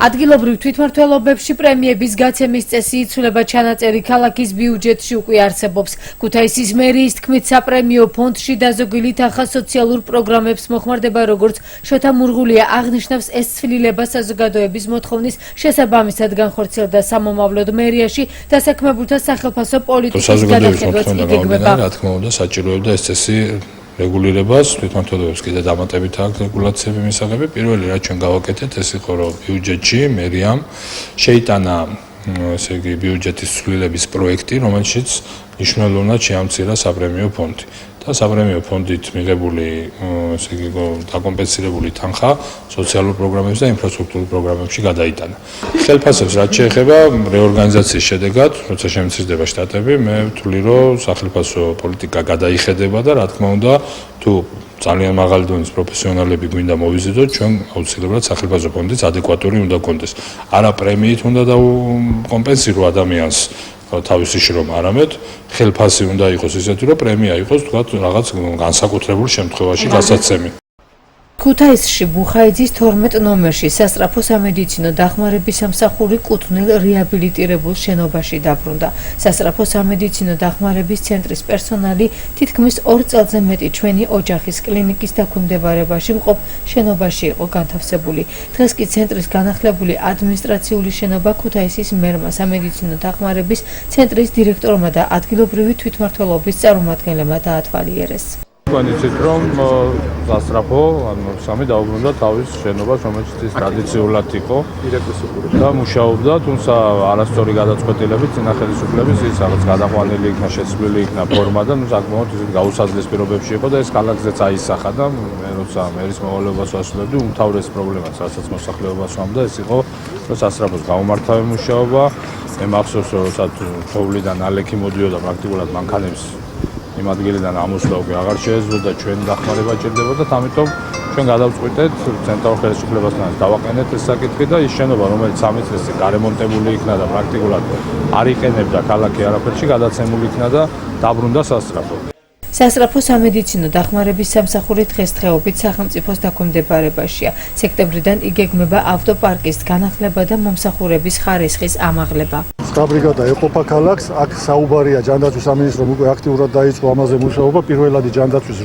ადგილობრივ თვითმმართველობებში პრემიების გაცემის წესი იცვლება, ჩანაწერი ქალაქის ბიუჯეტში უკვე არსებობს. ქუთაისის მერიის თქმით, საპრემიო ფონდში დაზოგილი თანხა სოციალურ პროგრამებს მოხმარდება, როგორც შოთა მურღულია აღნიშნავს, ეს ცვლილება საზოგადოების მოთხოვნის შესაბამისად განხორციელდა სამომავლოდ მერიაში დასაქმებულთა სახელფასო პოლიტიკის განახილვაც იგეგმება. რა თქმა უნდა, საჭიროებდა ეს წესი რეგულირებას, თვითმმართველობებს კიდე დამატებით აქვს რეგულაციები მისაღები. პირველი რაც ჩვენ გავაკეთეთ, ეს იყო, რომ ბიუჯეტში მერიამ შეიტანა ესე იგი ბიუჯეტის ცვლილების პროექტი, რომელშიც მნიშვნელოვნად შეამცირა საპრემიო ფონდი. და საპრემიო ფონდით მიღებული ესე იგი დაკომპენსირებული თანხა სოციალურ პროგრამებში და ინფრასტრუქტურულ პროგრამებში გადაიტანა. ხელფასებს რაც შეეხება რეორგანიზაციის შედეგად, როცა შემცირდება შტატები, მე ვთვლი, რომ სახელმწიფო პოლიტიკა გადაიხედება და რა თქმა უნდა, თუ ძალიან მაღალი დონის პროფესიონალები გვინდა მოვიზიდოთ, ჩვენ აუცილებლად სახელმწიფო ფონდიც ადეკვატური უნდა კონდეს. არა პრემიით უნდა დავკომპენსირო ადამიანს თავისი შრომა, არამედ ხელფასი უნდა იყოს ისეთი, რომ პრემია იყოს თქვათ რაღაც განსაკუთრებულ შემთხვევაში გასაცემი. ქუთაისში ბუხაიძის 12 ნომერში სასწრაფო სამედიცინო დახმარების სამსახური კუთვნილ რეაბილიტირებულ შენობაში დაბრუნდა. სასწრაფო სამედიცინო დახმარების ცენტრის პერსონალი თითქმის 2 წელზე მეტი ჩვენი ოჯახის კლინიკის დაქვემდებარებაში მყოფ შენობაში იყო განთავსებული. დღეს კი ცენტრის განახლებული ადმინისტრაციული შენობა ქუთაისის მერმა სამედიცინო დახმარების ცენტრის დირექტორმა და ადგილობრივი თვითმმართველობის წარმომადგენლებმა დაათვალიერეს. იცით რომ სასწრაფო სამი დაუბრუნდა თავის შენობას, რომელიც ის ტრადიციულად იყო და მუშაობდა, თუმცა არასწორი გადაწყვეტილებით წინა ხელისუფლების ის რაღაც გადაყვანილი იქნა, შეცვლილი იქნა ფორმა და საკმაოდ გაუსაძლეს პირობებში იყო და ეს ქალაქზეც აისახა და მე როცა მერის მოვალეობას ვასრულებდი, უმთავრეს პრობლემას, რასაც მოსახლეობას ვამდა, ეს იყო რომ სასწრაფოს გაუმართავი მუშაობა. მე მახსოვს რომ როცა თოვლიდან ალექი მოდიოდა პრაქტიკულად მანქანებს იმ ადგილიდან ამოსვლა უკვე აღარ შეეძლო და ჩვენი დახმარება ჭირდებოდა, ამიტომ ჩვენ გადავწყვიტეთ ცენტრალურ ხელისუფლებასთან დავაყენეთ ეს საკითხი და ის შენობა, რომელიც 3 წელს გარემონტებული იქნა და პრაქტიკულად არ იყენებდა ქალაქი არაფერში, გადაცემული იქნა და დაბრუნდა სასწრაფო. სასწრაფო სამედიცინო დახმარების სამსახური დღესდღეობით სახელმწიფოს დაქვემდებარებაშია. სექტემბრიდან იგეგმება ავტოპარკის განახლება და მომსახურების ხარისხის ამაღლება. ბრიგადა ეყოფა ქალაქს, აქ საუბარია ჯანდაცვის სამინისტრომ უკვე აქტიურად დაიწყო ამაზე მუშაობა, პირველადი ჯანდაცვის